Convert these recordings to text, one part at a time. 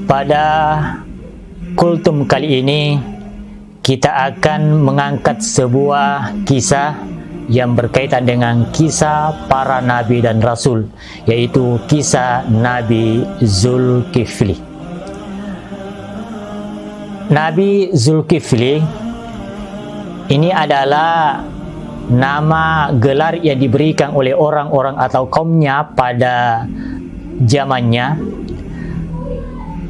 Pada kultum kali ini kita akan mengangkat sebuah kisah yang berkaitan dengan kisah para nabi dan rasul, yaitu kisah Nabi Zulkifli. Nabi Zulkifli ini adalah nama gelar yang diberikan oleh orang-orang atau kaumnya pada zamannya.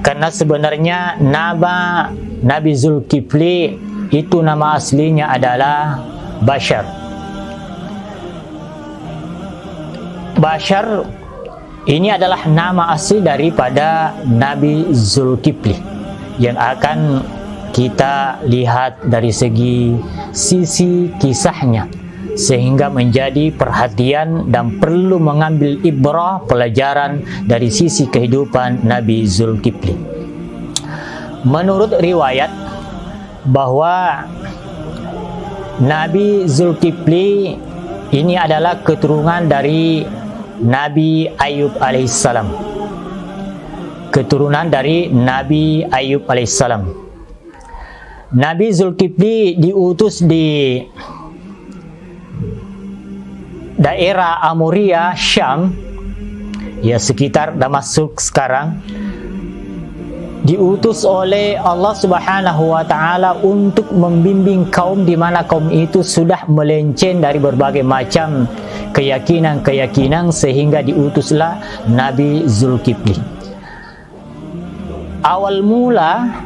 Karena sebenarnya nama Nabi Zulkifli itu nama aslinya adalah Bashar. Bashar ini adalah nama asli daripada Nabi Zulkifli yang akan kita lihat dari segi sisi kisahnya, sehingga menjadi perhatian dan perlu mengambil ibrah pelajaran dari sisi kehidupan Nabi Zulkifli. Menurut riwayat bahwa Nabi Zulkifli ini adalah keturunan dari Nabi Ayub alaihissalam. Keturunan dari Nabi Ayub alaihissalam. Nabi Zulkifli diutus di daerah Amuria, Syam, ya sekitar Damaskus sekarang, diutus oleh Allah Subhanahu wa taala untuk membimbing kaum di mana kaum itu sudah melenceng dari berbagai macam keyakinan-keyakinan, sehingga diutuslah Nabi Zulkifli. Awal mula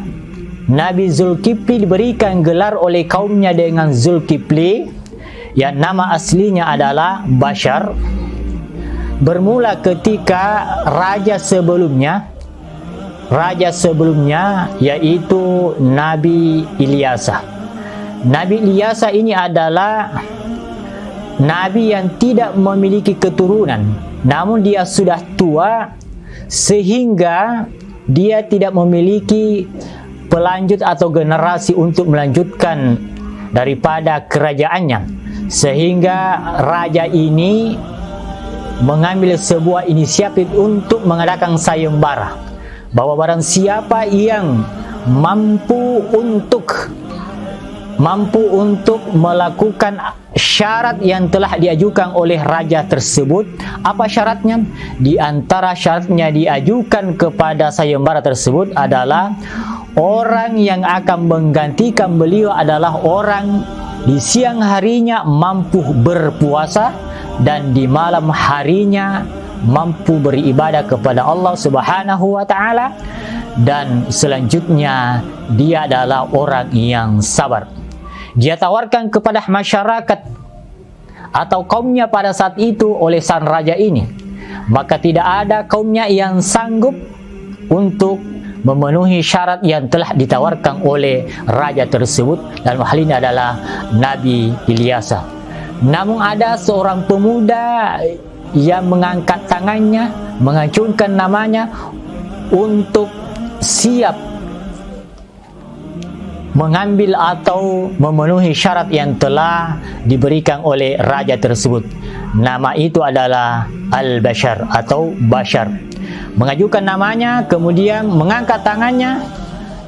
Nabi Zulkifli diberikan gelar oleh kaumnya dengan Zulkifli, yang nama aslinya adalah Bashar, bermula ketika raja sebelumnya yaitu Nabi Ilyasa. Nabi Ilyasa ini adalah nabi yang tidak memiliki keturunan, namun dia sudah tua sehingga dia tidak memiliki pelanjut atau generasi untuk melanjutkan daripada kerajaannya. Sehingga raja ini mengambil sebuah inisiatif untuk mengadakan sayembara, bahwa barang siapa yang mampu untuk melakukan syarat yang telah diajukan oleh raja tersebut. Apa syaratnya? Di antara syaratnya diajukan kepada sayembara tersebut adalah orang yang akan menggantikan beliau adalah orang di siang harinya mampu berpuasa dan di malam harinya mampu beribadah kepada Allah Subhanahu wa taala, dan selanjutnya dia adalah orang yang sabar. Dia tawarkan kepada masyarakat atau kaumnya pada saat itu oleh sang raja ini, maka tidak ada kaumnya yang sanggup untuk memenuhi syarat yang telah ditawarkan oleh raja tersebut, dan hal ini adalah Nabi Ilyasa. Namun ada seorang pemuda yang mengangkat tangannya, mengacungkan namanya untuk siap mengambil atau memenuhi syarat yang telah diberikan oleh raja tersebut. Nama itu adalah Al-Bashar atau Bashar. Mengajukan namanya, kemudian mengangkat tangannya,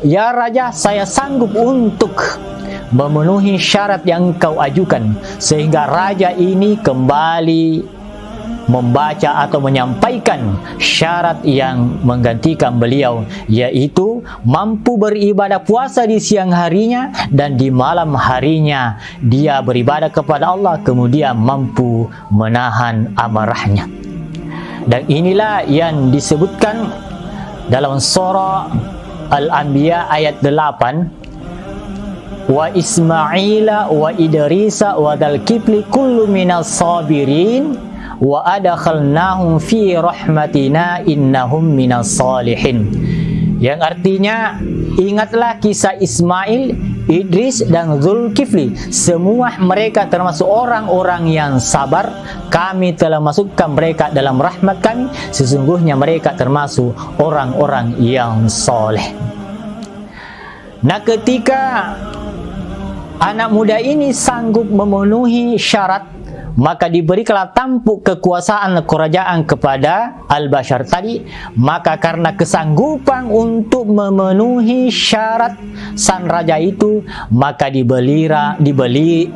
"Ya Raja, saya sanggup untuk memenuhi syarat yang kau ajukan." Sehingga raja ini kembali membaca atau menyampaikan syarat yang menggantikan beliau, yaitu mampu beribadah puasa di siang harinya dan di malam harinya dia beribadah kepada Allah, kemudian mampu menahan amarahnya. Dan inilah yang disebutkan dalam surah Al-Anbiya ayat 8, "Wa Ismaila wa Idrisa wa Dzulkifli kullu minas sabirin wa adkhalnahum fi rahmatina innahum minas salihin." Yang artinya, ingatlah kisah Ismail, Idris dan Zulkifli. Semua mereka termasuk orang-orang yang sabar. Kami telah masukkan mereka dalam rahmat kami. Sesungguhnya mereka termasuk orang-orang yang soleh. Nah, ketika anak muda ini sanggup memenuhi syarat maka diberikanlah tampuk kekuasaan kerajaan kepada Al-Bashar tadi. Maka karena kesanggupan untuk memenuhi syarat sang raja itu, maka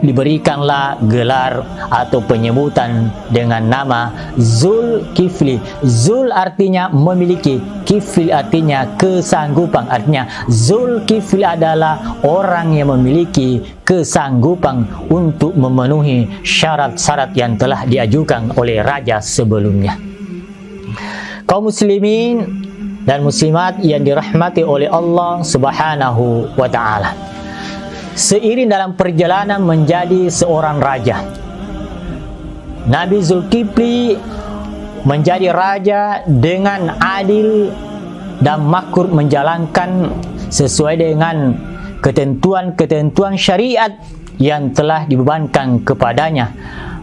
diberikanlah gelar atau penyebutan dengan nama Zulkifli. Zul artinya memiliki, Kifli artinya kesanggupan. Artinya Zulkifli adalah orang yang memiliki kesanggupan untuk memenuhi syarat-syarat yang telah diajukan oleh raja sebelumnya. Kaum muslimin dan muslimat yang dirahmati oleh Allah Subhanahu wa taala. Seiring dalam perjalanan menjadi seorang raja, Nabi Zulkifli menjadi raja dengan adil dan makmur, menjalankan sesuai dengan ketentuan-ketentuan syariat yang telah dibebankan kepadanya,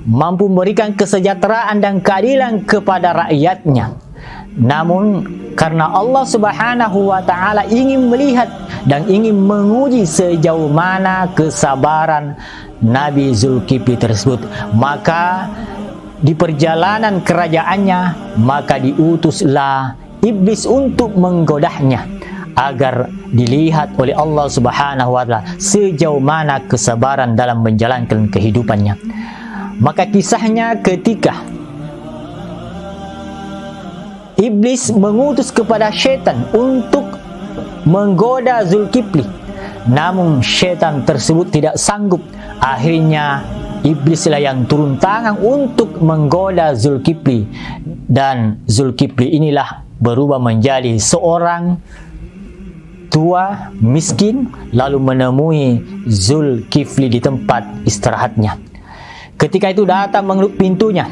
mampu memberikan kesejahteraan dan keadilan kepada rakyatnya. Namun karena Allah Subhanahu wa taala ingin melihat dan ingin menguji sejauh mana kesabaran Nabi Zulkifli tersebut, maka di perjalanan kerajaannya, maka diutuslah iblis untuk menggodanya agar dilihat oleh Allah Subhanahu wa taala sejauh mana kesabaran dalam menjalankan kehidupannya. Maka kisahnya ketika iblis mengutus kepada syaitan untuk menggoda Zulkifli, namun syaitan tersebut tidak sanggup. Akhirnya iblislah yang turun tangan untuk menggoda Zulkifli, dan Zulkifli inilah berubah menjadi seorang tua miskin, lalu menemui Zulkifli di tempat istirahatnya. Ketika itu datang mengetuk pintunya,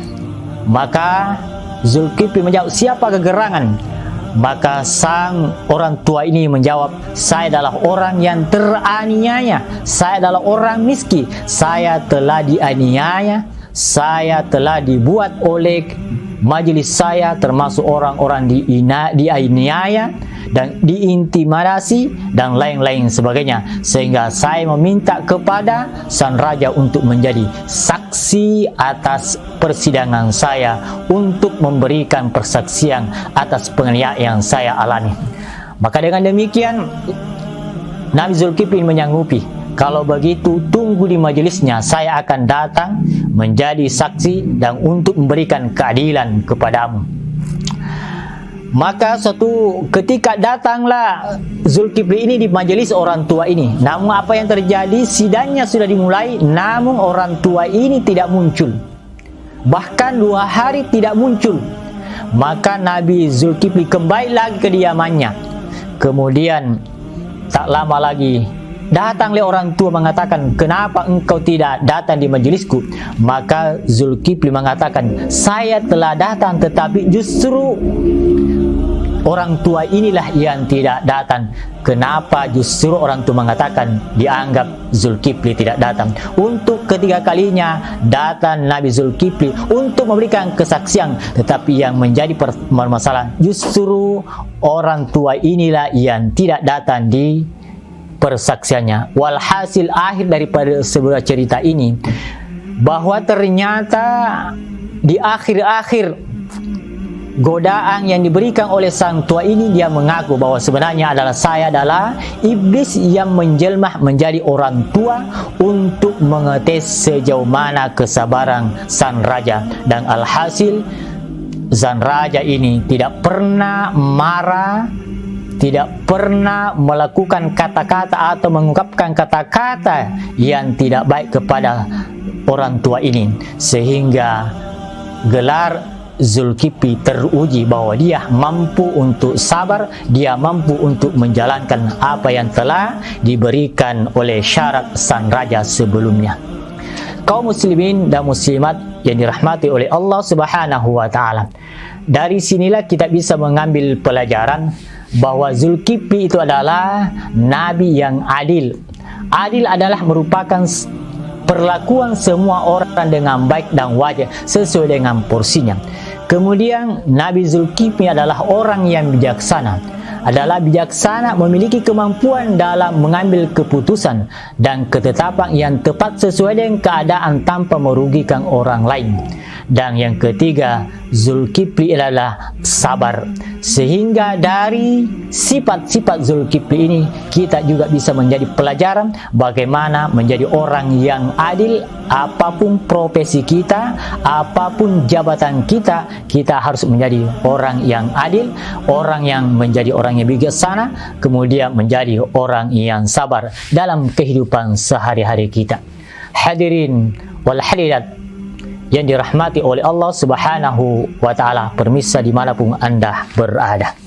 maka Zulkifli menjawab, "Siapa kegerangan?" Maka sang orang tua ini menjawab, "Saya adalah orang yang teraniaya, saya adalah orang miskin, saya telah dianiaya, saya telah dibuat oleh majelis saya, termasuk orang-orang dianiaya dan diintimidasi dan lain-lain sebagainya, sehingga saya meminta kepada sang raja untuk menjadi saksi atas persidangan saya, untuk memberikan persaksian atas penganiayaan yang saya alami." Maka dengan demikian Nabi Zulkifli menyanggupi, "Kalau begitu tunggu di majelisnya, saya akan datang menjadi saksi dan untuk memberikan keadilan kepadamu." Maka suatu ketika datanglah Zulkifli ini di majelis orang tua ini. Namun apa yang terjadi? Sidangnya sudah dimulai, namun orang tua ini tidak muncul. Bahkan 2 hari tidak muncul. Maka Nabi Zulkifli kembali lagi ke kediamannya. Kemudian tak lama lagi datanglah orang tua mengatakan, "Kenapa engkau tidak datang di majelisku?" Maka Zulkifli mengatakan, "Saya telah datang, tetapi justru orang tua inilah yang tidak datang." Kenapa justru orang tua mengatakan dianggap Zulkifli tidak datang? Untuk ketiga kalinya datang Nabi Zulkifli untuk memberikan kesaksian, tetapi yang menjadi permasalahan justru orang tua inilah yang tidak datang di persaksiannya. Walhasil akhir daripada sebuah cerita ini, bahwa ternyata di akhir-akhir godaan yang diberikan oleh sang tua ini, dia mengaku bahwa sebenarnya saya adalah iblis yang menjelma menjadi orang tua untuk mengetes sejauh mana kesabaran sang raja. Dan alhasil sang raja ini tidak pernah marah, tidak pernah melakukan kata-kata atau mengungkapkan kata-kata yang tidak baik kepada orang tua ini, sehingga gelar Zulkifli teruji bahwa dia mampu untuk sabar, dia mampu untuk menjalankan apa yang telah diberikan oleh syarat sang raja sebelumnya. Kaum muslimin dan muslimat yang dirahmati oleh Allah Subhanahu wa taala, dari sinilah kita bisa mengambil pelajaran bahwa Zulkifli itu adalah nabi yang adil. Adil adalah merupakan perlakuan semua orang dengan baik dan wajar sesuai dengan porsinya. Kemudian Nabi Zulkifli adalah orang yang bijaksana. adalah bijaksana, memiliki kemampuan dalam mengambil keputusan dan ketetapan yang tepat sesuai dengan keadaan tanpa merugikan orang lain. Dan yang ketiga, Zulkifli adalah sabar. Sehingga dari sifat-sifat Zulkifli ini kita juga bisa menjadi pelajaran bagaimana menjadi orang yang adil. Apapun profesi kita, apapun jabatan kita, kita harus menjadi orang yang adil, orang yang menjadi orang yang bijaksana, kemudian menjadi orang yang sabar dalam kehidupan sehari-hari kita. Hadirin wal hadirat yang dirahmati oleh Allah Subhanahu wa Ta'ala, permisa dimanapun Anda berada.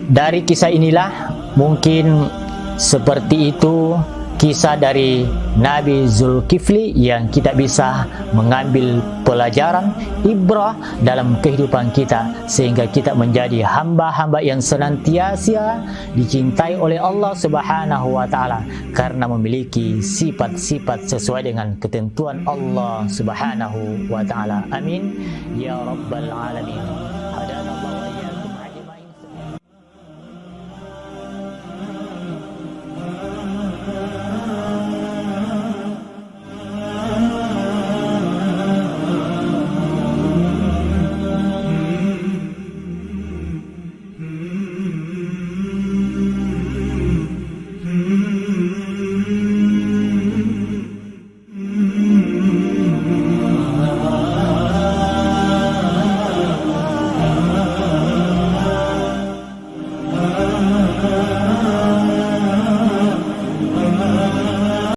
Dari kisah inilah mungkin seperti itu kisah dari Nabi Zulkifli yang kita bisa mengambil pelajaran ibrah dalam kehidupan kita, sehingga kita menjadi hamba-hamba yang senantiasa dicintai oleh Allah Subhanahu wa Ta'ala karena memiliki sifat-sifat sesuai dengan ketentuan Allah Subhanahu wa Ta'ala. Amin ya rabbal alamin.